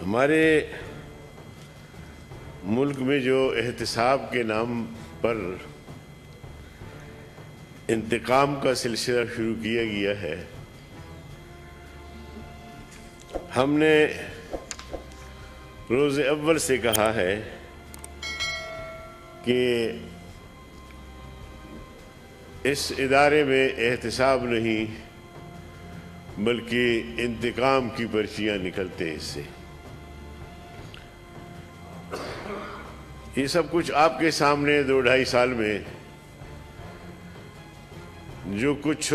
ہمارے ملک میں جو احتساب کے نام پر انتقام کا سلسلہ شروع کیا گیا ہے، ہم نے روز اول سے کہا ہے کہ اس ادارے میں احتساب نہیں بلکہ انتقام کی پرچیاں نکلتے ہیں اس سے۔ یہ سب کچھ آپ کے سامنے 2-2.5 سال میں جو کچھ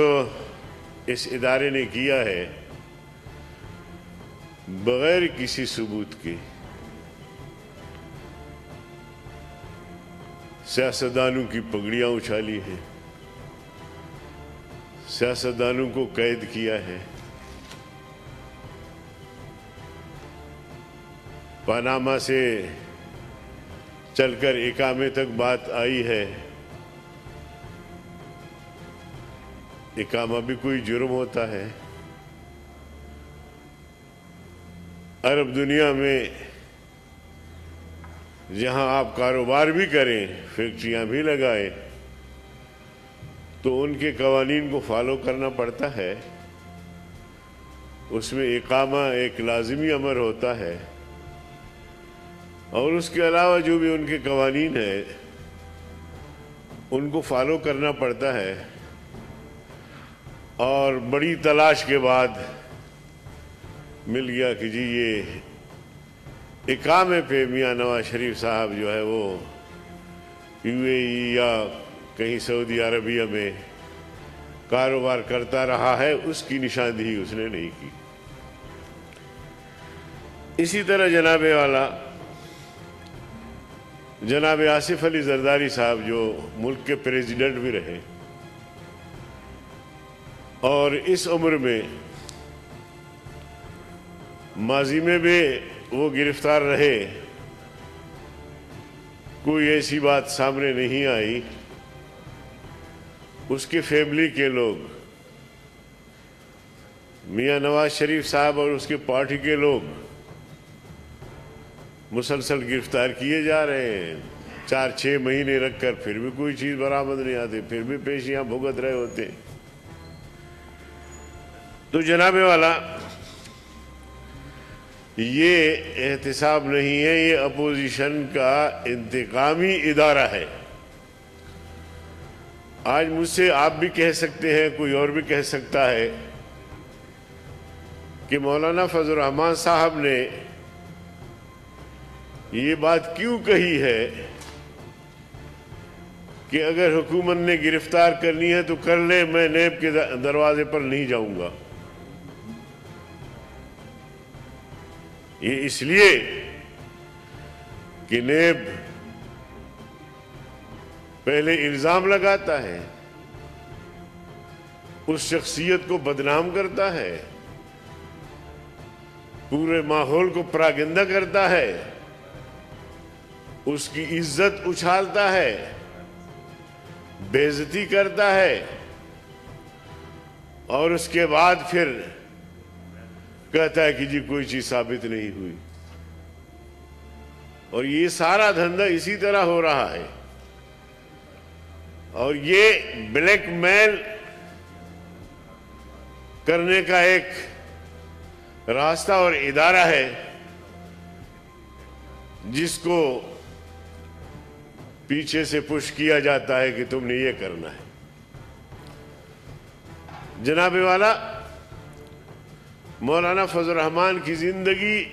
اس ادارے نے کیا ہے بغیر کسی ثبوت کے، سیاستدانوں کی پگڑیاں اچھالی ہیں، سیاستدانوں کو قید کیا ہے، پاناما سے چل کر اقامے تک بات آئی ہے۔ اقامہ بھی کوئی جرم ہوتا ہے؟ عرب دنیا میں جہاں آپ کاروبار بھی کریں، فیکٹریاں بھی لگائیں، تو ان کے قوانین کو فالو کرنا پڑتا ہے۔ اس میں اقامہ ایک لازمی امر ہوتا ہے، اور اس کے علاوہ جو بھی ان کے قوانین ہیں ان کو فالو کرنا پڑتا ہے۔ اور بڑی تلاش کے بعد مل گیا کہ جی یہ اقامے پہ میاں نواز شریف صاحب جو ہے وہ UAE یا کہیں سعودی عربیہ میں کاروبار کرتا رہا ہے، اس کی نشاندہی اس نے نہیں کی۔ اسی طرح جناب آصف علی زرداری صاحب جو ملک کے پریزیڈنٹ بھی رہے اور اس عمر میں ماضی میں بھی وہ گرفتار رہے، کوئی ایسی بات سامنے نہیں آئی۔ اس کے فیملی کے لوگ، میاں نواز شریف صاحب اور اس کے پارٹی کے لوگ مسلسل گرفتار کیے جا رہے ہیں، 4-6 مہینے رکھ کر پھر بھی کوئی چیز برآمد نہیں آتی، پھر بھی پیشیاں بھگت رہے ہوتے ہیں۔ تو جناب والا، یہ احتساب نہیں ہے، یہ اپوزیشن کا انتقامی ادارہ ہے۔ آج مجھ سے آپ بھی کہہ سکتے ہیں، کوئی اور بھی کہہ سکتا ہے کہ مولانا فضل الرحمان صاحب نے یہ بات کیوں کہی ہے کہ اگر حکومت نے گرفتار کرنی ہے تو کر لے، میں نیب کے دروازے پر نہیں جاؤں گا۔ یہ اس لیے کہ نیب پہلے الزام لگاتا ہے، اس شخصیت کو بدنام کرتا ہے، پورے ماحول کو پراگندہ کرتا ہے، اس کی عزت اچھالتا ہے، بے عزتی کرتا ہے، اور اس کے بعد پھر کہتا ہے کہ جی کوئی چیز ثابت نہیں ہوئی۔ اور یہ سارا دھندا اسی طرح ہو رہا ہے، اور یہ بلیک میل کرنے کا ایک راستہ اور ادارہ ہے جس کو پیچھے سے پش کیا جاتا ہے کہ تم نے یہ کرنا ہے۔ جناب والا، مولانا فضل الرحمان کی زندگی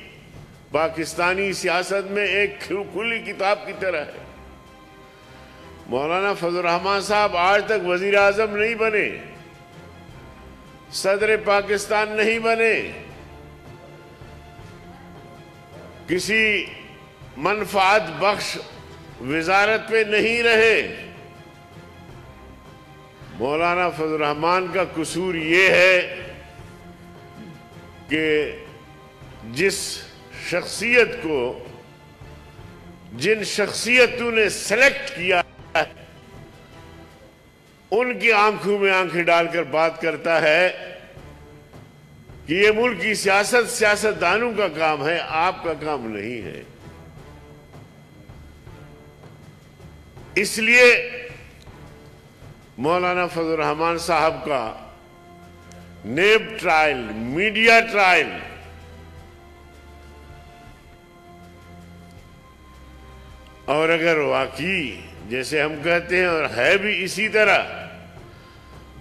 پاکستانی سیاست میں ایک کھلی کتاب کی طرح ہے۔ مولانا فضل الرحمان صاحب آج تک وزیر اعظم نہیں بنے، صدر پاکستان نہیں بنے، کسی منفعت بخش وزارت پہ نہیں رہے۔ مولانا فضل الرحمان کا قصور یہ ہے کہ جس شخصیت کو، جن شخصیتوں نے سلیکٹ کیا ہے، ان کی آنکھوں میں آنکھیں ڈال کر بات کرتا ہے کہ یہ ملک کی سیاست سیاستدانوں کا کام ہے، آپ کا کام نہیں ہے۔ اس لیے مولانا فضل الرحمان صاحب کا نیب ٹرائل، میڈیا ٹرائل، اور اگر واقعی جیسے ہم کہتے ہیں اور ہے بھی اسی طرح،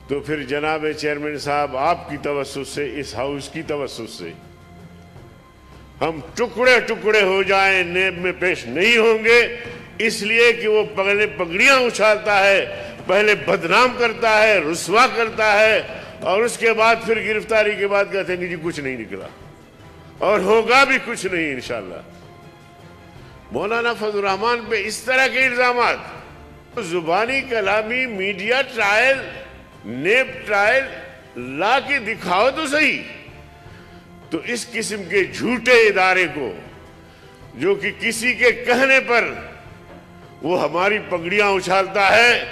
تو پھر جناب چیئرمین صاحب آپ کی توسط سے، اس ہاؤس کی توسط سے ہم ٹکڑے ٹکڑے ہو جائیں، نیب میں پیش نہیں ہوں گے، اس لیے کہ وہ پگڑیاں اچھالتا ہے، پہلے بدنام کرتا ہے، رسوا کرتا ہے، اور اس کے بعد پھر گرفتاری کے بعد کہتے ہیں کہ جی کچھ نہیں نکلا، اور ہوگا بھی کچھ نہیں انشاءاللہ۔ مولانا فضل الرحمان پہ اس طرح کے الزامات، زبانی کلامی میڈیا ٹرائل، نیب ٹرائل لا کے دکھاؤ تو صحیح۔ تو اس قسم کے جھوٹے ادارے کو، جو کہ کسی کے کہنے پر وہ ہماری پگڑیاں اچھالتا ہے،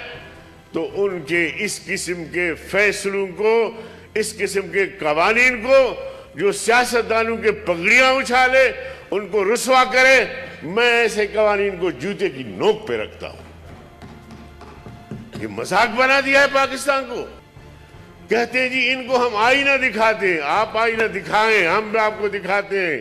تو ان کے اس قسم کے فیصلوں کو، اس قسم کے قوانین کو، جو سیاستدانوں کے پگڑیاں اچھالے، ان کو رسوا کرے، میں ایسے قوانین کو جوتے کی نوک پہ رکھتا ہوں۔ یہ مذاق بنا دیا ہے پاکستان کو۔ کہتے ہیں جی ان کو ہم آئینہ دکھاتے ہیں، آپ آئینہ دکھائیں، ہم بھی آپ کو دکھاتے ہیں۔